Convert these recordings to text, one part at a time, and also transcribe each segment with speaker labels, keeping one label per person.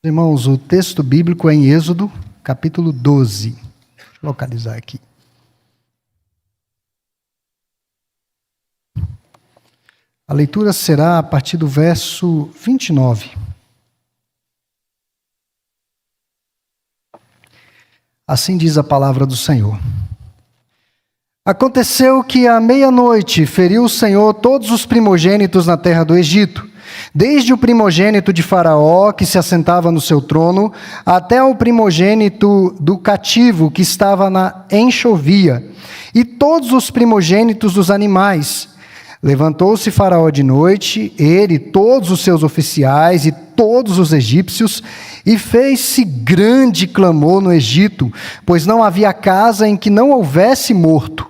Speaker 1: Irmãos, o texto bíblico é em Êxodo, capítulo 12. Deixa eu localizar aqui. A leitura será a partir do verso 29. Assim diz a palavra do Senhor. Aconteceu que à meia-noite feriu o Senhor todos os primogênitos na terra do Egito, desde o primogênito de Faraó, que se assentava no seu trono, até o primogênito do cativo, que estava na enxovia, e todos os primogênitos dos animais. Levantou-se Faraó de noite, ele, todos os seus oficiais e todos os egípcios, e fez-se grande clamor no Egito, pois não havia casa em que não houvesse morto.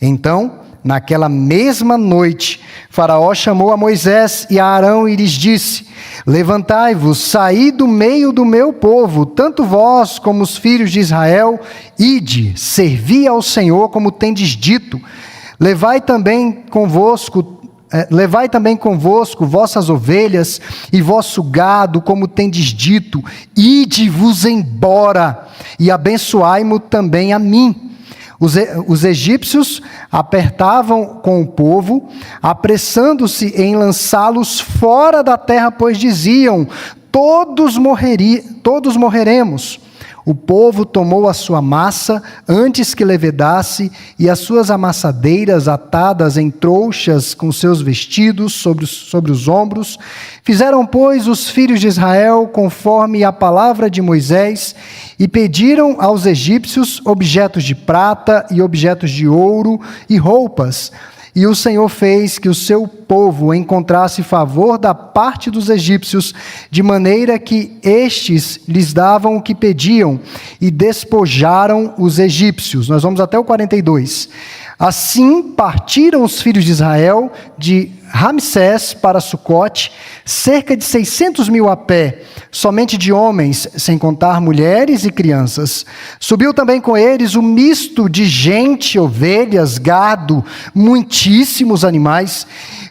Speaker 1: Então, naquela mesma noite, Faraó chamou a Moisés e a Arão e lhes disse: Levantai-vos, saí do meio do meu povo, tanto vós como os filhos de Israel, ide, servi ao Senhor como tendes dito. Levai também convosco vossas ovelhas e vosso gado, como tendes dito, ide-vos embora, e abençoai-mo também a mim. Os egípcios apertavam com o povo, apressando-se em lançá-los fora da terra, pois diziam: todos morreremos. O povo tomou a sua massa antes que levedasse, e as suas amassadeiras atadas em trouxas com seus vestidos sobre os ombros. Fizeram, pois, os filhos de Israel conforme a palavra de Moisés, e pediram aos egípcios objetos de prata e objetos de ouro e roupas. E o Senhor fez que o seu povo encontrasse favor da parte dos egípcios, de maneira que estes lhes davam o que pediam, e despojaram os egípcios. Nós vamos até o 42. Assim partiram os filhos de Israel de Ramsés para Sucote, cerca de 600.000 a pé, somente de homens, sem contar mulheres e crianças. Subiu também com eles um misto de gente, ovelhas, gado, muitíssimos animais,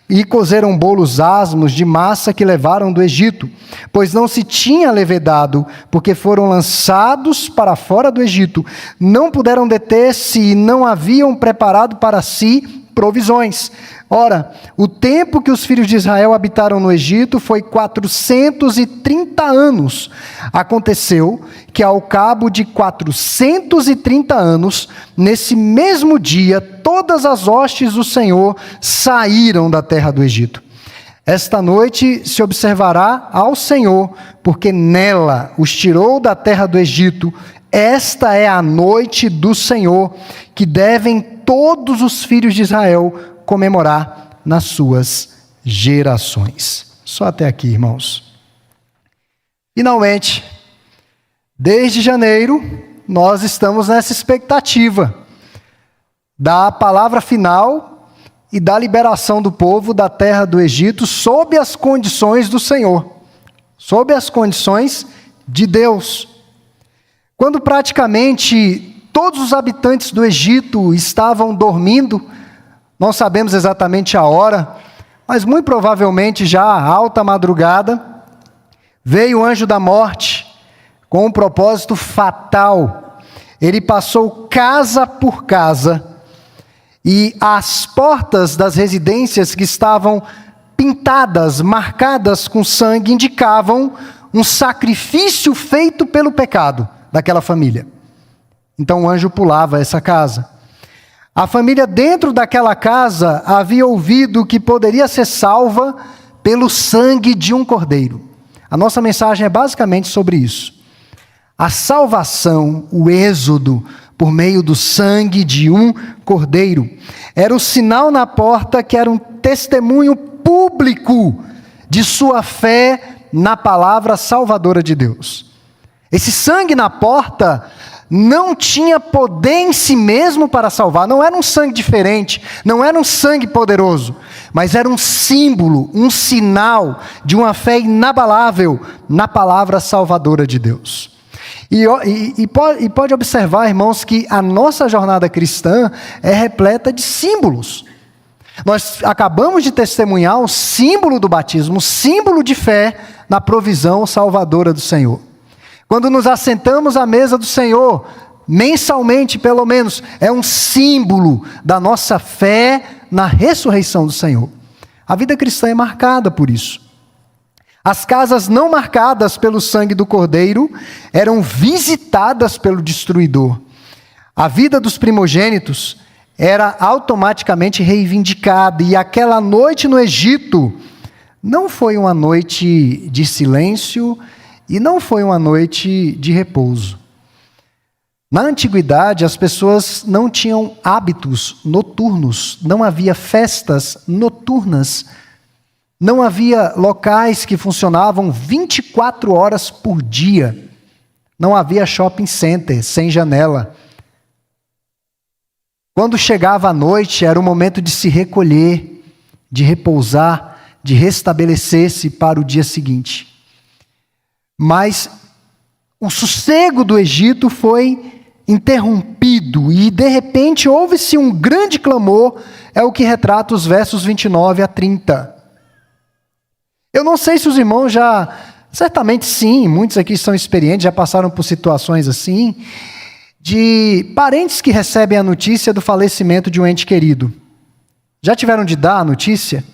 Speaker 1: e cozeram bolos asmos de massa que levaram do Egito, pois não se tinha levedado, porque foram lançados para fora do Egito, não puderam deter-se e não haviam preparado para si provisões. Ora, o tempo que os filhos de Israel habitaram no Egito foi 430 anos. Aconteceu que ao cabo de 430 anos, nesse mesmo dia, todas as hostes do Senhor saíram da terra do Egito. Esta noite se observará ao Senhor, porque nela os tirou da terra do Egito. Esta é a noite do Senhor, que devem todos os filhos de Israel comemorar nas suas gerações. Só até aqui, irmãos. Finalmente, desde janeiro, nós estamos nessa expectativa da palavra final e da liberação do povo da terra do Egito sob as condições do Senhor, sob as condições de Deus. Quando praticamente todos os habitantes do Egito estavam dormindo, não sabemos exatamente a hora, mas muito provavelmente já à alta madrugada, veio o anjo da morte com um propósito fatal. Ele passou casa por casa, e as portas das residências que estavam pintadas, marcadas com sangue, indicavam um sacrifício feito pelo pecado daquela família. Então o anjo pulava essa casa. A família dentro daquela casa havia ouvido que poderia ser salva pelo sangue de um cordeiro. A nossa mensagem é basicamente sobre isso. A salvação, o êxodo, por meio do sangue de um cordeiro, era o sinal na porta que era um testemunho público de sua fé na palavra salvadora de Deus. Esse sangue na porta não tinha poder em si mesmo para salvar, não era um sangue diferente, não era um sangue poderoso, mas era um símbolo, um sinal de uma fé inabalável na palavra salvadora de Deus. E pode observar, irmãos, que a nossa jornada cristã é repleta de símbolos. Nós acabamos de testemunhar o símbolo do batismo, o símbolo de fé na provisão salvadora do Senhor. Quando nos assentamos à mesa do Senhor, mensalmente pelo menos, é um símbolo da nossa fé na ressurreição do Senhor. A vida cristã é marcada por isso. As casas não marcadas pelo sangue do Cordeiro eram visitadas pelo destruidor. A vida dos primogênitos era automaticamente reivindicada, e aquela noite no Egito não foi uma noite de silêncio e não foi uma noite de repouso. Na antiguidade, as pessoas não tinham hábitos noturnos, não havia festas noturnas, não havia locais que funcionavam 24 horas por dia, não havia shopping center sem janela. Quando chegava a noite, era o momento de se recolher, de repousar, de restabelecer-se para o dia seguinte. Mas o sossego do Egito foi interrompido e, de repente, houve-se um grande clamor, é o que retrata os versos 29 a 30. Eu não sei se os irmãos certamente sim, muitos aqui são experientes, já passaram por situações assim, de parentes que recebem a notícia do falecimento de um ente querido. Já tiveram de dar a notícia?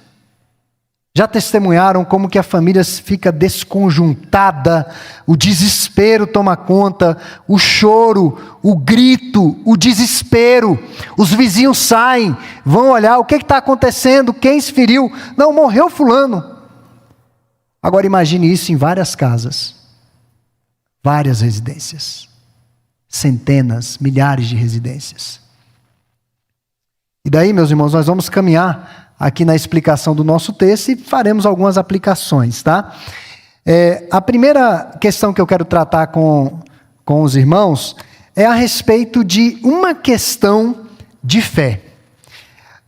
Speaker 1: Já testemunharam como que a família fica desconjuntada, o desespero toma conta, o choro, o grito, o desespero. Os vizinhos saem, vão olhar o que está acontecendo, quem se feriu. Não, morreu fulano. Agora imagine isso em várias casas, várias residências, centenas, milhares de residências. E daí, meus irmãos, nós vamos caminhar aqui na explicação do nosso texto e faremos algumas aplicações, tá? A primeira questão que eu quero tratar com os irmãos é a respeito de uma questão de fé.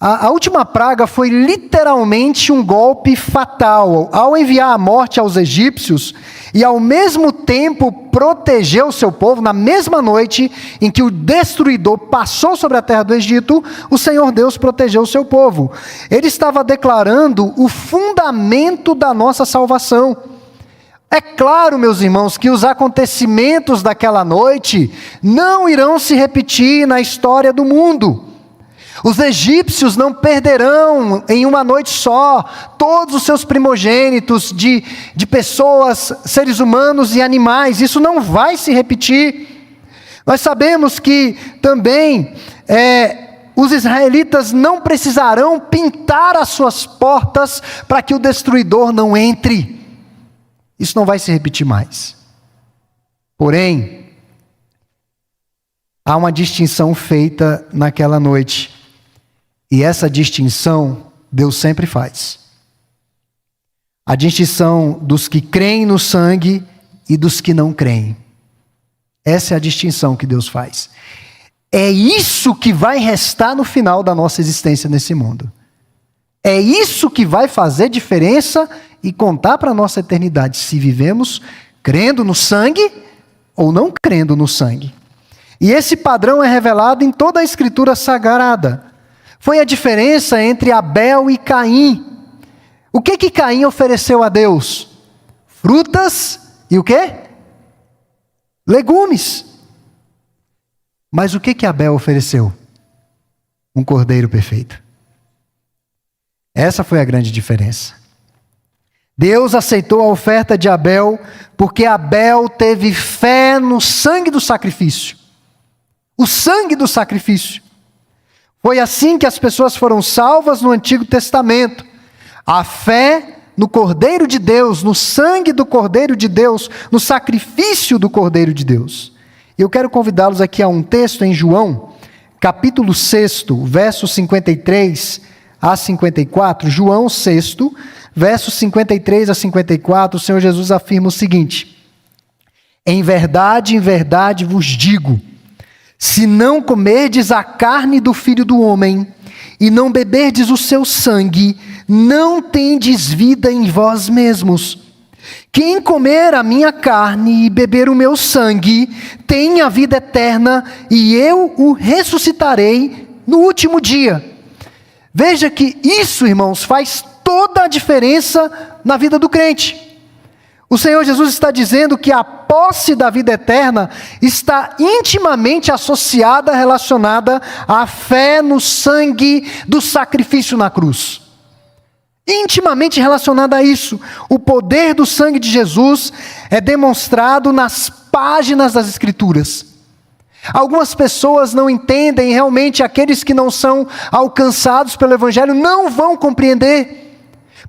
Speaker 1: A última praga foi literalmente um golpe fatal. Ao enviar a morte aos egípcios e ao mesmo tempo proteger o seu povo, na mesma noite em que o destruidor passou sobre a terra do Egito, o Senhor Deus protegeu o seu povo. Ele estava declarando o fundamento da nossa salvação. É claro, meus irmãos, que os acontecimentos daquela noite não irão se repetir na história do mundo. Os egípcios não perderão em uma noite só todos os seus primogênitos de pessoas, seres humanos e animais. Isso não vai se repetir. Nós sabemos que também os israelitas não precisarão pintar as suas portas para que o destruidor não entre. Isso não vai se repetir mais. Porém, há uma distinção feita naquela noite. E essa distinção Deus sempre faz. A distinção dos que creem no sangue e dos que não creem. Essa é a distinção que Deus faz. É isso que vai restar no final da nossa existência nesse mundo. É isso que vai fazer diferença e contar para a nossa eternidade, se vivemos crendo no sangue ou não crendo no sangue. E esse padrão é revelado em toda a Escritura Sagrada. Foi a diferença entre Abel e Caim. O que Caim ofereceu a Deus? Frutas e o quê? Legumes. Mas o que Abel ofereceu? Um cordeiro perfeito. Essa foi a grande diferença. Deus aceitou a oferta de Abel porque Abel teve fé no sangue do sacrifício. O sangue do sacrifício. Foi assim que as pessoas foram salvas no Antigo Testamento. A fé no Cordeiro de Deus, no sangue do Cordeiro de Deus, no sacrifício do Cordeiro de Deus. Eu quero convidá-los aqui a um texto em João, capítulo 6, versos 53 a 54. João 6, versos 53 a 54, o Senhor Jesus afirma o seguinte: em verdade vos digo, se não comerdes a carne do Filho do Homem, e não beberdes o seu sangue, não tendes vida em vós mesmos. Quem comer a minha carne e beber o meu sangue, tem a vida eterna, e eu o ressuscitarei no último dia. Veja que isso, irmãos, faz toda a diferença na vida do crente. O Senhor Jesus está dizendo que a posse da vida eterna está intimamente associada, relacionada à fé no sangue do sacrifício na cruz. Intimamente relacionada a isso. O poder do sangue de Jesus é demonstrado nas páginas das Escrituras. Algumas pessoas não entendem, realmente aqueles que não são alcançados pelo Evangelho não vão compreender.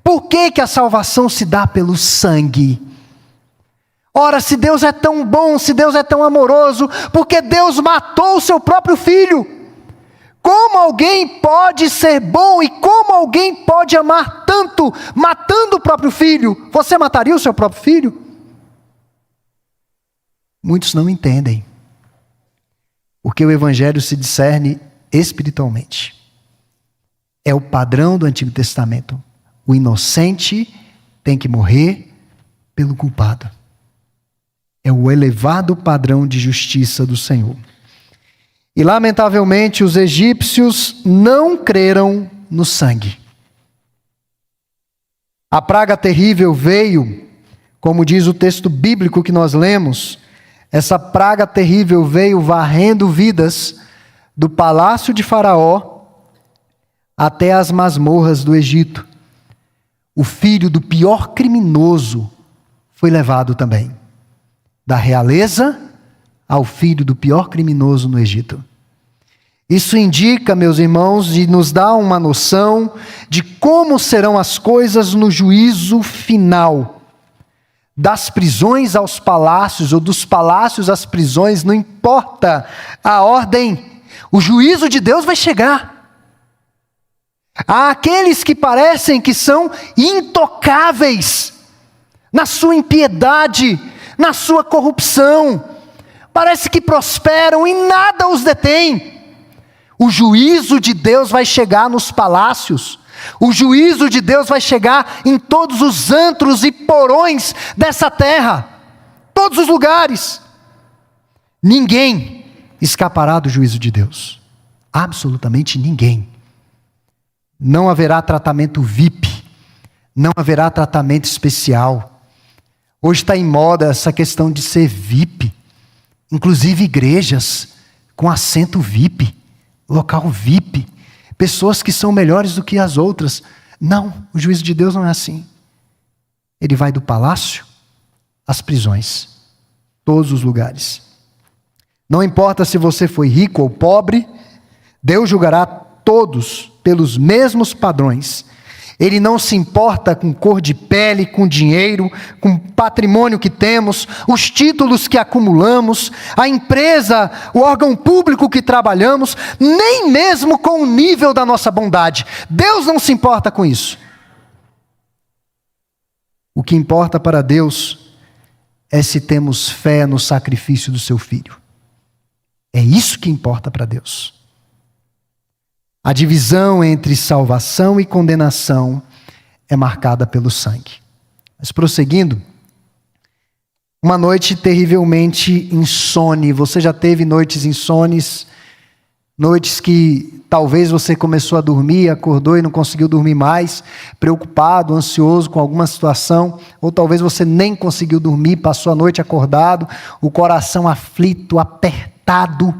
Speaker 1: Por que que a salvação se dá pelo sangue? Ora, se Deus é tão bom, se Deus é tão amoroso, porque Deus matou o seu próprio filho? Como alguém pode ser bom e como alguém pode amar tanto, matando o próprio filho? Você mataria o seu próprio filho? Muitos não entendem, porque o Evangelho se discerne espiritualmente. É o padrão do Antigo Testamento. O inocente tem que morrer pelo culpado. É o elevado padrão de justiça do Senhor. E lamentavelmente os egípcios não creram no sangue. A praga terrível veio, como diz o texto bíblico que nós lemos, essa praga terrível veio varrendo vidas do palácio de Faraó até as masmorras do Egito. O filho do pior criminoso foi levado também. Da realeza ao filho do pior criminoso no Egito. Isso indica, meus irmãos, e nos dá uma noção de como serão as coisas no juízo final. Das prisões aos palácios, ou dos palácios às prisões, não importa a ordem, o juízo de Deus vai chegar. Há aqueles que parecem que são intocáveis na sua impiedade, na sua corrupção, parece que prosperam e nada os detém. O juízo de Deus vai chegar nos palácios, o juízo de Deus vai chegar em todos os antros e porões dessa terra, todos os lugares. Ninguém escapará do juízo de Deus, absolutamente ninguém. Não haverá tratamento VIP, não haverá tratamento especial. Hoje está em moda essa questão de ser VIP, inclusive igrejas com assento VIP, local VIP, pessoas que são melhores do que as outras. Não, o juízo de Deus não é assim. Ele vai do palácio às prisões, todos os lugares. Não importa se você foi rico ou pobre, Deus julgará todos pelos mesmos padrões. Ele não se importa com cor de pele, com dinheiro, com patrimônio que temos, os títulos que acumulamos, a empresa, o órgão público que trabalhamos, nem mesmo com o nível da nossa bondade. Deus não se importa com isso. O que importa para Deus é se temos fé no sacrifício do seu Filho. É isso que importa para Deus. A divisão entre salvação e condenação é marcada pelo sangue. Mas prosseguindo, uma noite terrivelmente insone. Você já teve noites insones? Noites que talvez você começou a dormir, acordou e não conseguiu dormir mais, preocupado, ansioso com alguma situação, ou talvez você nem conseguiu dormir, passou a noite acordado, o coração aflito, apertado.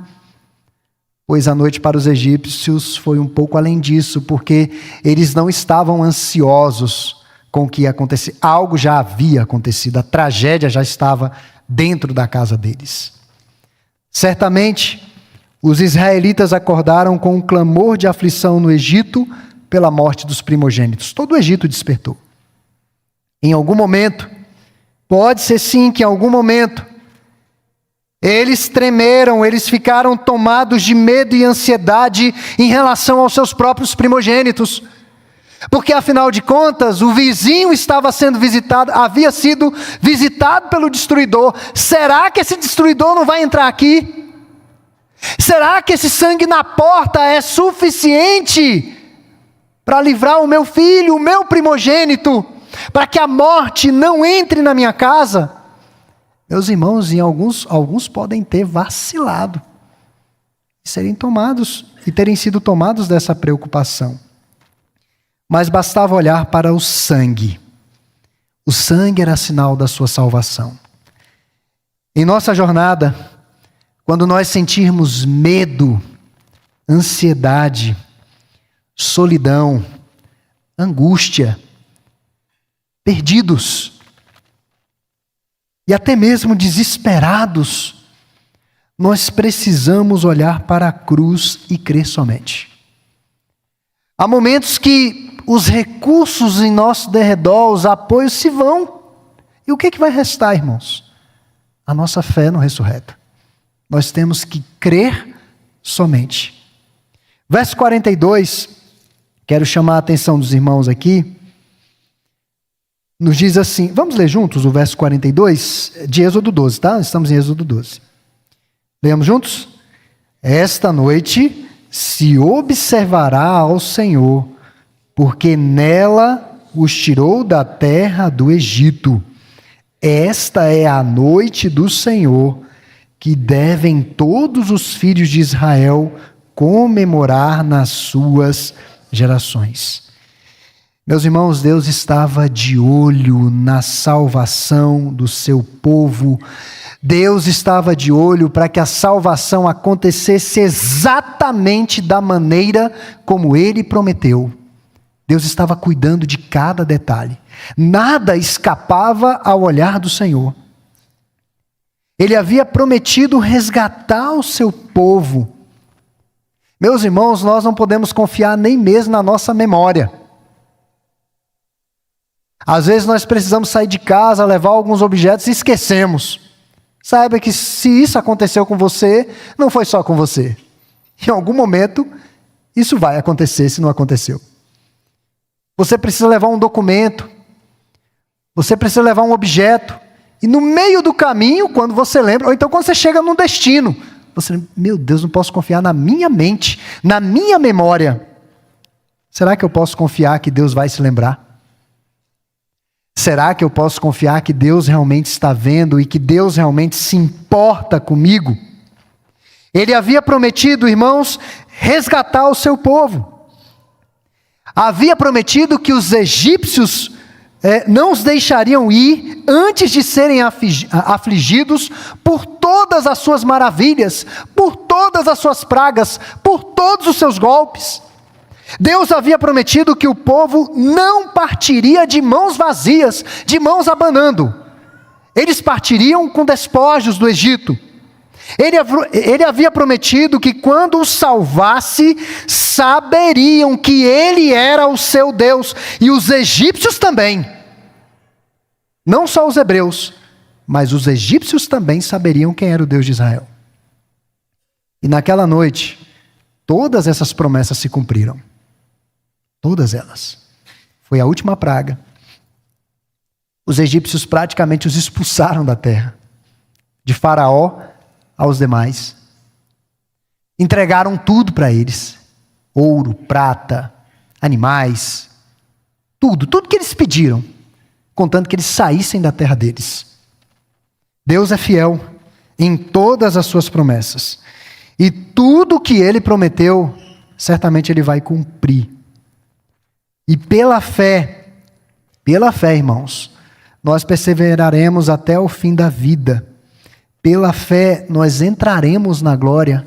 Speaker 1: Pois a noite para os egípcios foi um pouco além disso, porque eles não estavam ansiosos com o que ia acontecer. Algo já havia acontecido, a tragédia já estava dentro da casa deles. Certamente, os israelitas acordaram com um clamor de aflição no Egito pela morte dos primogênitos. Todo o Egito despertou. Em algum momento, pode ser sim que em algum momento, eles tremeram, eles ficaram tomados de medo e ansiedade em relação aos seus próprios primogênitos. Porque afinal de contas, o vizinho estava sendo visitado, havia sido visitado pelo destruidor. Será que esse destruidor não vai entrar aqui? Será que esse sangue na porta é suficiente para livrar o meu filho, o meu primogênito, para que a morte não entre na minha casa? Meus irmãos, em alguns podem ter vacilado e terem sido tomados dessa preocupação. Mas bastava olhar para o sangue. O sangue era sinal da sua salvação. Em nossa jornada, quando nós sentirmos medo, ansiedade, solidão, angústia, perdidos e até mesmo desesperados, nós precisamos olhar para a cruz e crer somente. Há momentos que os recursos em nosso derredor, os apoios se vão. E o que vai restar, irmãos? A nossa fé no ressurreto. Nós temos que crer somente. Verso 42, quero chamar a atenção dos irmãos aqui. Nos diz assim, vamos ler juntos o verso 42 de Êxodo 12, tá? Estamos em Êxodo 12. Leamos juntos? Esta noite se observará ao Senhor, porque nela os tirou da terra do Egito. Esta é a noite do Senhor, que devem todos os filhos de Israel comemorar nas suas gerações. Meus irmãos, Deus estava de olho na salvação do seu povo. Deus estava de olho para que a salvação acontecesse exatamente da maneira como Ele prometeu. Deus estava cuidando de cada detalhe. Nada escapava ao olhar do Senhor. Ele havia prometido resgatar o seu povo. Meus irmãos, nós não podemos confiar nem mesmo na nossa memória. Às vezes nós precisamos sair de casa, levar alguns objetos e esquecemos. Saiba que se isso aconteceu com você, não foi só com você. Em algum momento, isso vai acontecer se não aconteceu. Você precisa levar um documento, você precisa levar um objeto, e no meio do caminho, quando você lembra, ou então quando você chega no destino, você lembra, meu Deus, não posso confiar na minha mente, na minha memória. Será que eu posso confiar que Deus vai se lembrar? Será que eu posso confiar que Deus realmente está vendo e que Deus realmente se importa comigo? Ele havia prometido, irmãos, resgatar o seu povo. Havia prometido que os egípcios não os deixariam ir antes de serem afligidos por todas as suas maravilhas, por todas as suas pragas, por todos os seus golpes. Deus havia prometido que o povo não partiria de mãos vazias, de mãos abanando. Eles partiriam com despojos do Egito. Ele havia prometido que quando os salvasse, saberiam que Ele era o seu Deus, e os egípcios também. Não só os hebreus, mas os egípcios também saberiam quem era o Deus de Israel. E naquela noite, todas essas promessas se cumpriram. Todas elas. Foi a última praga. Os egípcios praticamente os expulsaram da terra. De Faraó aos demais. Entregaram tudo para eles. Ouro, prata, animais. Tudo que eles pediram. Contanto que eles saíssem da terra deles. Deus é fiel em todas as suas promessas. E tudo que Ele prometeu, certamente Ele vai cumprir. E pela fé, irmãos, nós perseveraremos até o fim da vida. Pela fé, nós entraremos na glória.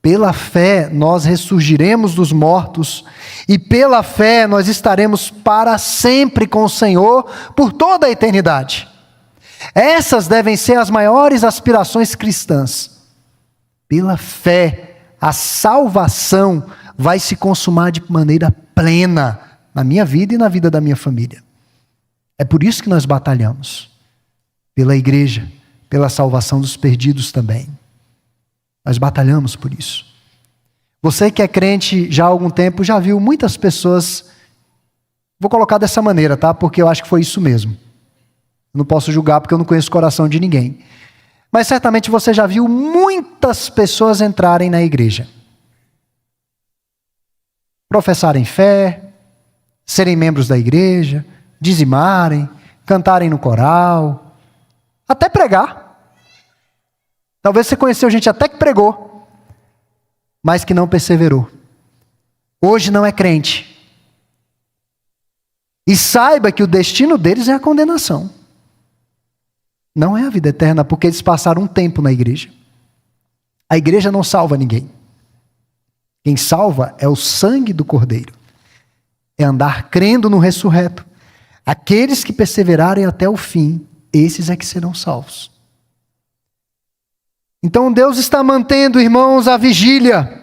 Speaker 1: Pela fé, nós ressurgiremos dos mortos. E pela fé, nós estaremos para sempre com o Senhor, por toda a eternidade. Essas devem ser as maiores aspirações cristãs. Pela fé, a salvação vai se consumar de maneira plena na minha vida e na vida da minha família. É por isso que nós batalhamos. Pela igreja, pela salvação dos perdidos também. Nós batalhamos por isso. Você que é crente já há algum tempo, já viu muitas pessoas, vou colocar dessa maneira, tá? Porque eu acho que foi isso mesmo. Eu não posso julgar porque eu não conheço o coração de ninguém. Mas certamente você já viu muitas pessoas entrarem na igreja. Professarem fé, serem membros da igreja, dizimarem, cantarem no coral, até pregar. Talvez você conheceu gente até que pregou, mas que não perseverou. Hoje não é crente. E saiba que o destino deles é a condenação. Não é a vida eterna, porque eles passaram um tempo na igreja. A igreja não salva ninguém. Quem salva é o sangue do Cordeiro. É andar crendo no ressurreto. Aqueles que perseverarem até o fim, esses é que serão salvos. Então Deus está mantendo, irmãos, a vigília.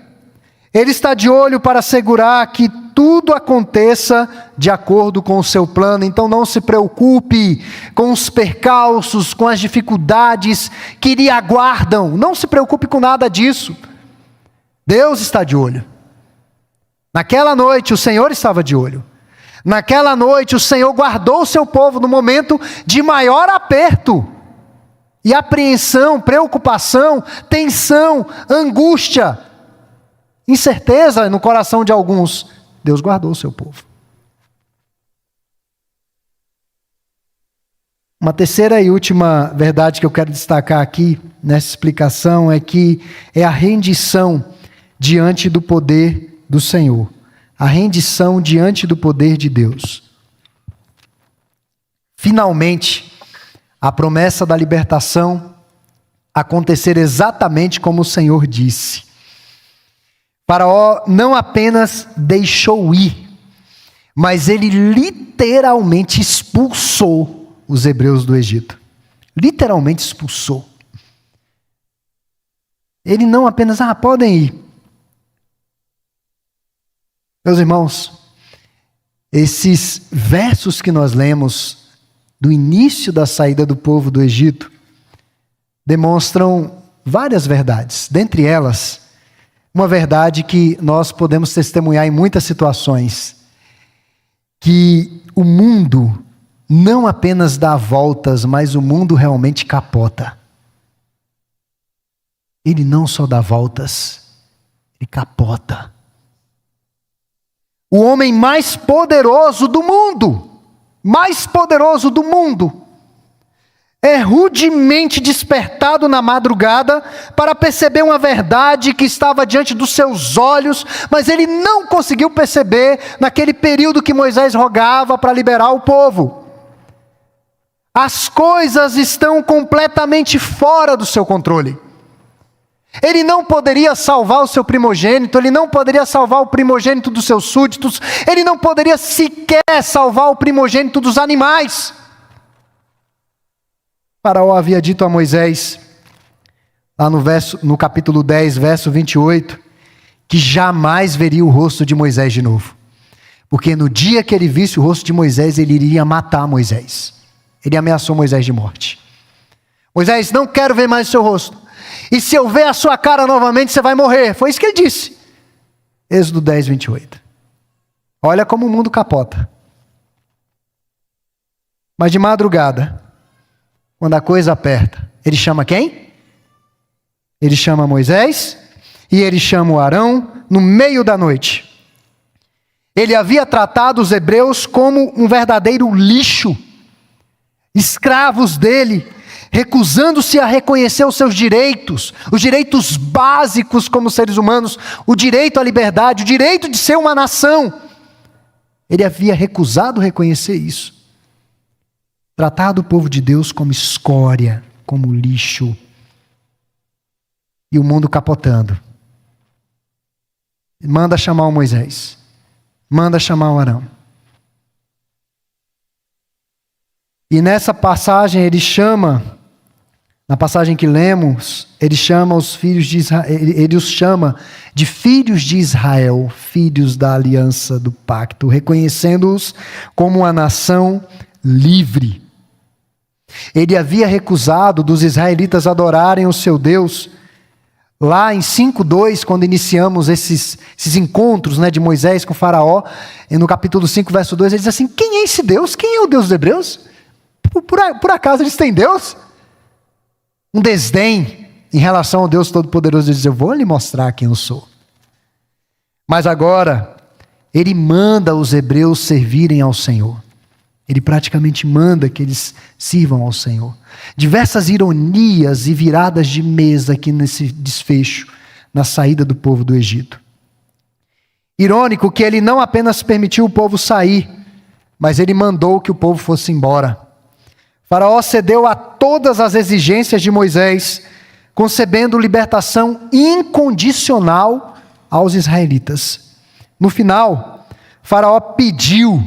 Speaker 1: Ele está de olho para assegurar que tudo aconteça de acordo com o seu plano. Então não se preocupe com os percalços, com as dificuldades que lhe aguardam. Não se preocupe com nada disso. Deus está de olho. Naquela noite o Senhor estava de olho. Naquela noite o Senhor guardou o seu povo no momento de maior aperto. E apreensão, preocupação, tensão, angústia, incerteza no coração de alguns. Deus guardou o seu povo. Uma terceira e última verdade que eu quero destacar aqui, nessa explicação, é que é a rendição diante do poder do Senhor. A rendição diante do poder de Deus. Finalmente, a promessa da libertação acontecer exatamente como o Senhor disse. Faraó não apenas deixou ir, mas ele literalmente expulsou os hebreus do Egito. Literalmente expulsou. Ele não apenas, podem ir. Meus irmãos, esses versos que nós lemos do início da saída do povo do Egito demonstram várias verdades. Dentre elas, uma verdade que nós podemos testemunhar em muitas situações, que o mundo não apenas dá voltas, mas o mundo realmente capota. Ele não só dá voltas, ele capota. O homem mais poderoso do mundo, é rudemente despertado na madrugada para perceber uma verdade que estava diante dos seus olhos, mas ele não conseguiu perceber naquele período que Moisés rogava para liberar o povo. As coisas estão completamente fora do seu controle. Ele não poderia salvar o seu primogênito, ele não poderia salvar o primogênito dos seus súditos, ele não poderia sequer salvar o primogênito dos animais. Faraó havia dito a Moisés, lá no capítulo 10, verso 28, que jamais veria o rosto de Moisés de novo. Porque no dia que ele visse o rosto de Moisés, ele iria matar Moisés. Ele ameaçou Moisés de morte. Moisés, não quero ver mais o seu rosto. E se eu ver a sua cara novamente, você vai morrer. Foi isso que ele disse. Êxodo 10, 28. Olha como o mundo capota. Mas de madrugada, quando a coisa aperta, ele chama quem? Ele chama Moisés e ele chama o Arão no meio da noite. Ele havia tratado os hebreus como um verdadeiro lixo, escravos dele, recusando-se a reconhecer os seus direitos, os direitos básicos como seres humanos, o direito à liberdade, o direito de ser uma nação. Ele havia recusado reconhecer isso. Tratado o povo de Deus como escória, como lixo. E o mundo capotando. Manda chamar o Moisés. Manda chamar o Arão. E nessa passagem ele chama, na passagem que lemos, ele chama os filhos de Israel, ele os chama de filhos de Israel, filhos da aliança do pacto, reconhecendo-os como uma nação livre. Ele havia recusado dos israelitas adorarem o seu Deus. Lá em 5:2, quando iniciamos esses encontros, de Moisés com Faraó, e no capítulo 5, verso 2, ele diz assim: quem é esse Deus? Quem é o Deus dos hebreus? Por acaso eles têm Deus? Um desdém em relação ao Deus Todo-Poderoso. Ele diz: eu vou lhe mostrar quem eu sou. Mas agora, ele manda os hebreus servirem ao Senhor. Ele praticamente manda que eles sirvam ao Senhor. Diversas ironias e viradas de mesa aqui nesse desfecho, na saída do povo do Egito. Irônico que ele não apenas permitiu o povo sair, mas ele mandou que o povo fosse embora. Faraó cedeu a todas as exigências de Moisés, concebendo libertação incondicional aos israelitas. No final, Faraó pediu,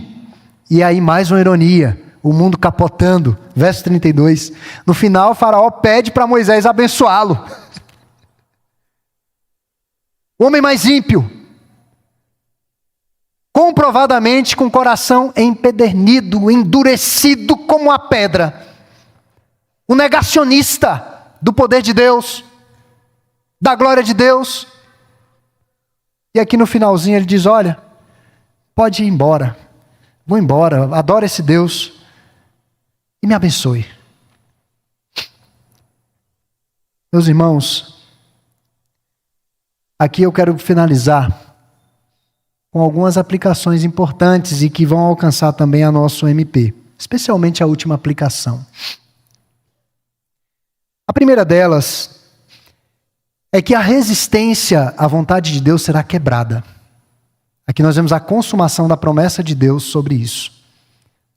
Speaker 1: e aí mais uma ironia, o mundo capotando, verso 32. No final, Faraó pede para Moisés abençoá-lo. O homem mais ímpio, comprovadamente com o coração empedernido, endurecido como a pedra, o negacionista do poder de Deus, da glória de Deus. E aqui no finalzinho ele diz: olha, pode ir embora, vou embora, adoro esse Deus e me abençoe. Meus irmãos, aqui eu quero finalizar com algumas aplicações importantes e que vão alcançar também a nosso MP, especialmente a última aplicação. A primeira delas é que a resistência à vontade de Deus será quebrada. Aqui nós vemos a consumação da promessa de Deus sobre isso.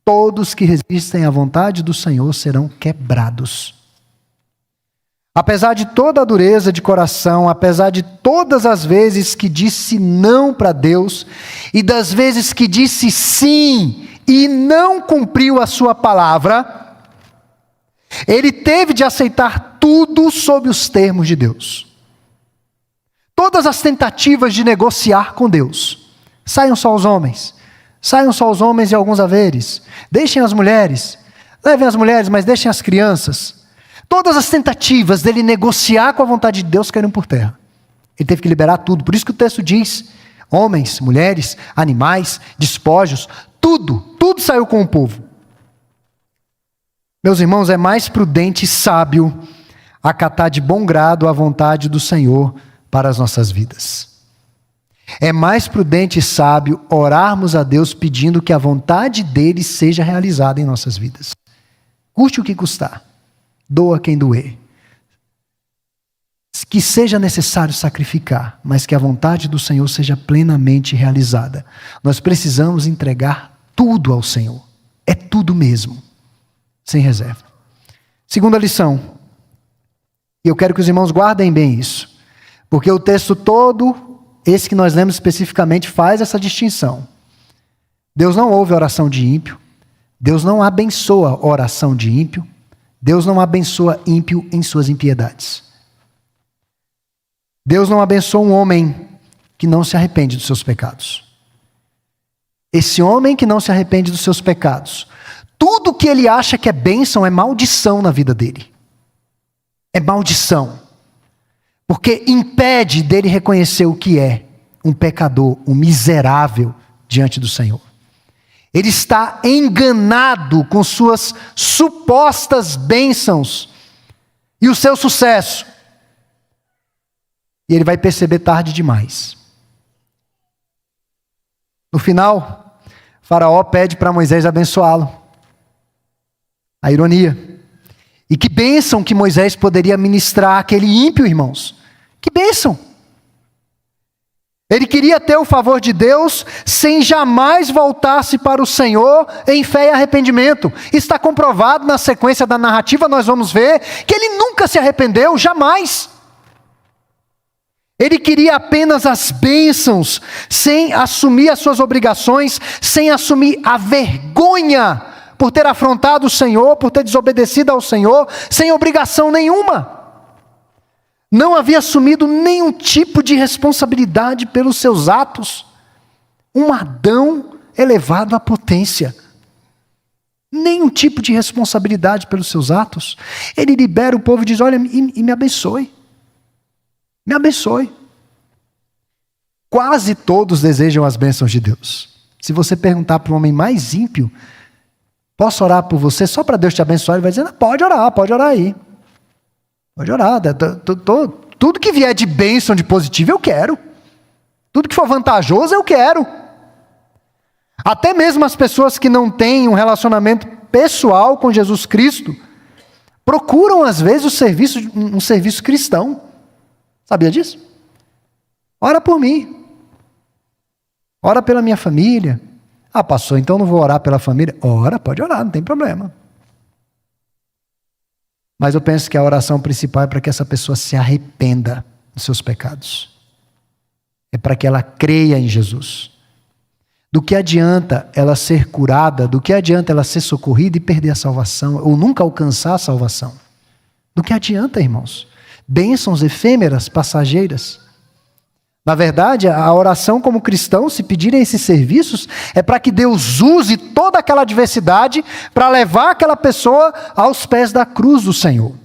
Speaker 1: Todos que resistem à vontade do Senhor serão quebrados. Apesar de toda a dureza de coração, apesar de todas as vezes que disse não para Deus, e das vezes que disse sim e não cumpriu a sua palavra, ele teve de aceitar tudo sob os termos de Deus. Todas as tentativas de negociar com Deus. Saiam só os homens e alguns haveres. Deixem as mulheres. Levem as mulheres, mas deixem as crianças. Todas as tentativas dele negociar com a vontade de Deus caíram por terra. Ele teve que liberar tudo. Por isso que o texto diz: homens, mulheres, animais, despojos, tudo saiu com o povo. Meus irmãos, é mais prudente e sábio acatar de bom grado a vontade do Senhor para as nossas vidas. É mais prudente e sábio orarmos a Deus pedindo que a vontade dele seja realizada em nossas vidas. Custe o que custar. Doa quem doer. Que seja necessário sacrificar, mas que a vontade do Senhor seja plenamente realizada. Nós precisamos entregar tudo ao Senhor. É tudo mesmo. Sem reserva. Segunda lição. E eu quero que os irmãos guardem bem isso. Porque o texto todo, esse que nós lemos especificamente, faz essa distinção. Deus não ouve a oração de ímpio. Deus não abençoa a oração de ímpio. Deus não abençoa ímpio em suas impiedades. Deus não abençoa um homem que não se arrepende dos seus pecados. Esse homem que não se arrepende dos seus pecados, tudo que ele acha que é bênção é maldição na vida dele. É maldição. Porque impede dele reconhecer o que é um pecador, um miserável diante do Senhor. Ele está enganado com suas supostas bênçãos e o seu sucesso. E ele vai perceber tarde demais. No final, Faraó pede para Moisés abençoá-lo. A ironia. E que bênção que Moisés poderia ministrar àquele ímpio, irmãos. Que bênção. Ele queria ter o favor de Deus sem jamais voltar-se para o Senhor em fé e arrependimento. Está comprovado na sequência da narrativa, nós vamos ver que ele nunca se arrependeu, jamais. Ele queria apenas as bênçãos, sem assumir as suas obrigações, sem assumir a vergonha por ter afrontado o Senhor, por ter desobedecido ao Senhor, sem obrigação nenhuma. Não havia assumido nenhum tipo de responsabilidade pelos seus atos. Um Adão elevado à potência. Nenhum tipo de responsabilidade pelos seus atos. Ele libera o povo e diz: olha, e me abençoe. Me abençoe. Quase todos desejam as bênçãos de Deus. Se você perguntar para o homem mais ímpio: posso orar por você só para Deus te abençoar? Ele vai dizer: não, pode orar aí. Pode orar. Tudo que vier de bênção, de positivo, eu quero. Tudo que for vantajoso, eu quero. Até mesmo as pessoas que não têm um relacionamento pessoal com Jesus Cristo procuram, às vezes, um serviço cristão. Sabia disso? Ora por mim. Ora pela minha família. Ah, pastor, então não vou orar pela família? Ora, pode orar, não tem problema. Mas eu penso que a oração principal é para que essa pessoa se arrependa dos seus pecados. É para que ela creia em Jesus. Do que adianta ela ser curada, do que adianta ela ser socorrida e perder a salvação, ou nunca alcançar a salvação? Do que adianta, irmãos? Bênçãos efêmeras, passageiras. Na verdade, a oração como cristão, se pedirem esses serviços, é para que Deus use toda aquela adversidade para levar aquela pessoa aos pés da cruz do Senhor.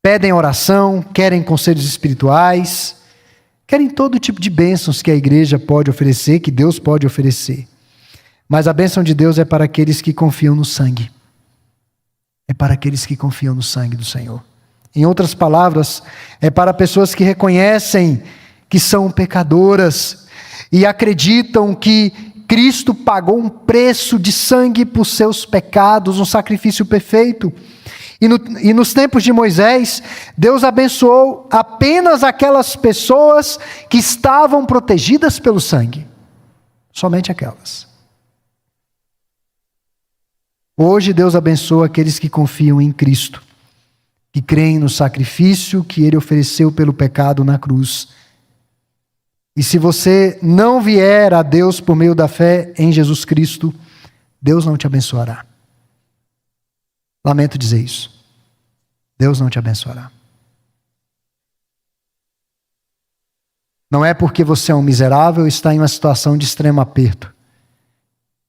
Speaker 1: Pedem oração, querem conselhos espirituais, querem todo tipo de bênçãos que a igreja pode oferecer, que Deus pode oferecer. Mas a bênção de Deus é para aqueles que confiam no sangue. É para aqueles que confiam no sangue do Senhor. Em outras palavras, é para pessoas que reconhecem que são pecadoras e acreditam que Cristo pagou um preço de sangue por seus pecados, um sacrifício perfeito. E nos tempos de Moisés, Deus abençoou apenas aquelas pessoas que estavam protegidas pelo sangue. Somente aquelas. Hoje Deus abençoa aqueles que confiam em Cristo, que creem no sacrifício que Ele ofereceu pelo pecado na cruz. E se você não vier a Deus por meio da fé em Jesus Cristo, Deus não te abençoará. Lamento dizer isso. Deus não te abençoará. Não é porque você é um miserável e está em uma situação de extremo aperto.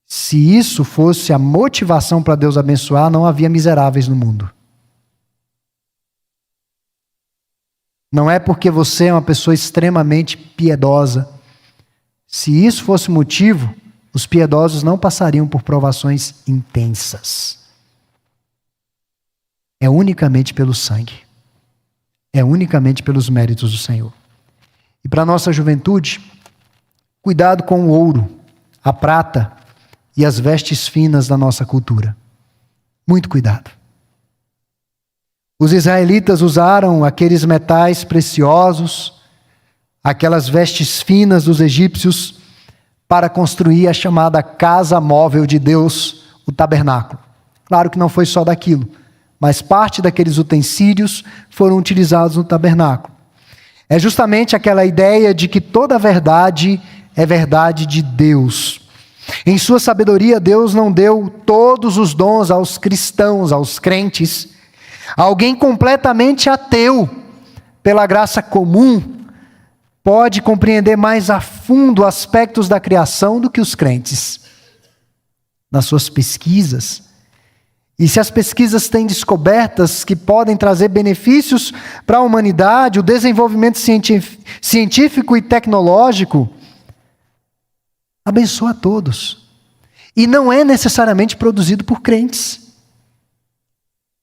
Speaker 1: Se isso fosse a motivação para Deus abençoar, não havia miseráveis no mundo. Não é porque você é uma pessoa extremamente piedosa. Se isso fosse motivo, os piedosos não passariam por provações intensas. É unicamente pelo sangue. É unicamente pelos méritos do Senhor. E para a nossa juventude, cuidado com o ouro, a prata e as vestes finas da nossa cultura. Muito cuidado. Os israelitas usaram aqueles metais preciosos, aquelas vestes finas dos egípcios, para construir a chamada casa móvel de Deus, o tabernáculo. Claro que não foi só daquilo, mas parte daqueles utensílios foram utilizados no tabernáculo. É justamente aquela ideia de que toda a verdade é verdade de Deus. Em sua sabedoria, Deus não deu todos os dons aos cristãos, aos crentes. Alguém completamente ateu, pela graça comum, pode compreender mais a fundo aspectos da criação do que os crentes. Nas suas pesquisas, e se as pesquisas têm descobertas que podem trazer benefícios para a humanidade, o desenvolvimento científico e tecnológico, abençoa a todos. E não é necessariamente produzido por crentes.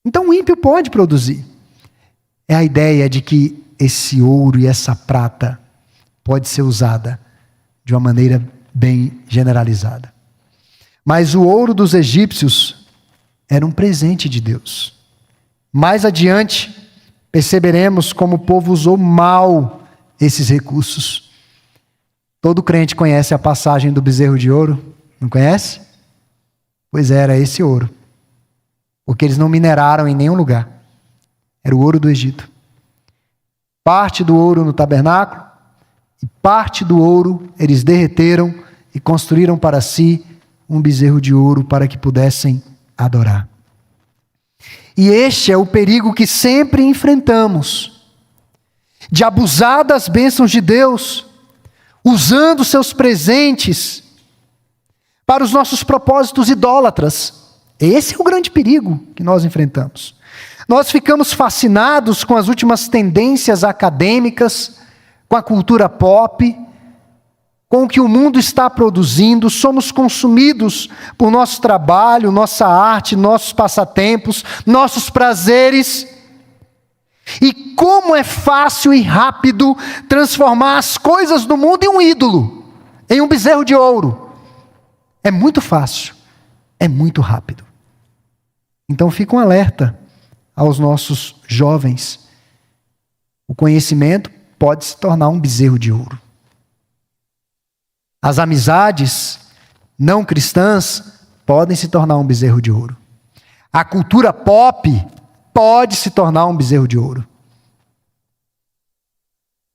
Speaker 1: Então o ímpio pode produzir. É a ideia de que esse ouro e essa prata pode ser usada de uma maneira bem generalizada. Mas o ouro dos egípcios era um presente de Deus. Mais adiante, perceberemos como o povo usou mal esses recursos. Todo crente conhece a passagem do bezerro de ouro, não conhece? Pois era esse ouro. Porque eles não mineraram em nenhum lugar. Era o ouro do Egito. Parte do ouro no tabernáculo, e parte do ouro eles derreteram e construíram para si um bezerro de ouro para que pudessem adorar. E este é o perigo que sempre enfrentamos, de abusar das bênçãos de Deus, usando seus presentes para os nossos propósitos idólatras. Esse é o grande perigo que nós enfrentamos. Nós ficamos fascinados com as últimas tendências acadêmicas, com a cultura pop, com o que o mundo está produzindo, somos consumidos por nosso trabalho, nossa arte, nossos passatempos, nossos prazeres. E como é fácil e rápido transformar as coisas do mundo em um ídolo, em um bezerro de ouro. É muito fácil, é muito rápido. Então fica um alerta aos nossos jovens. O conhecimento pode se tornar um bezerro de ouro. As amizades não cristãs podem se tornar um bezerro de ouro. A cultura pop pode se tornar um bezerro de ouro.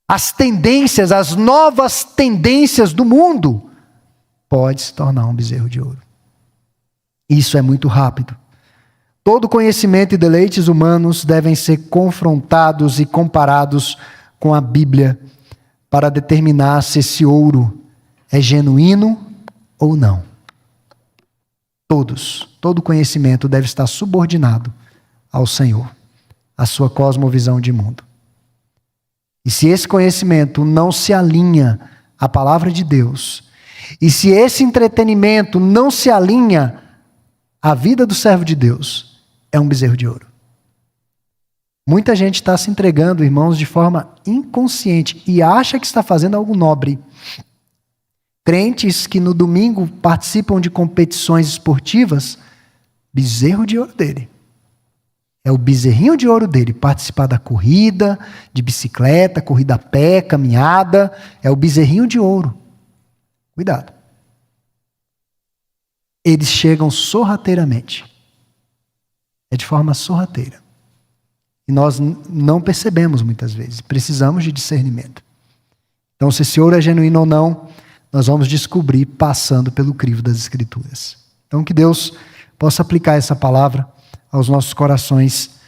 Speaker 1: As tendências, as novas tendências do mundo pode se tornar um bezerro de ouro. Isso é muito rápido. Todo conhecimento e deleites humanos devem ser confrontados e comparados com a Bíblia para determinar se esse ouro é genuíno ou não. Todo conhecimento deve estar subordinado ao Senhor, à sua cosmovisão de mundo. E se esse conhecimento não se alinha à palavra de Deus, e se esse entretenimento não se alinha à vida do servo de Deus, é um bezerro de ouro. Muita gente está se entregando, irmãos, de forma inconsciente e acha que está fazendo algo nobre. Crentes que no domingo participam de competições esportivas, bezerro de ouro dele. É o bezerrinho de ouro dele, participar da corrida, de bicicleta, corrida a pé, caminhada, é o bezerrinho de ouro. Cuidado. Eles chegam sorrateiramente. É de forma sorrateira. E nós não percebemos muitas vezes. Precisamos de discernimento. Então, se esse ouro é genuíno ou não, nós vamos descobrir passando pelo crivo das Escrituras. Então, que Deus possa aplicar essa palavra aos nossos corações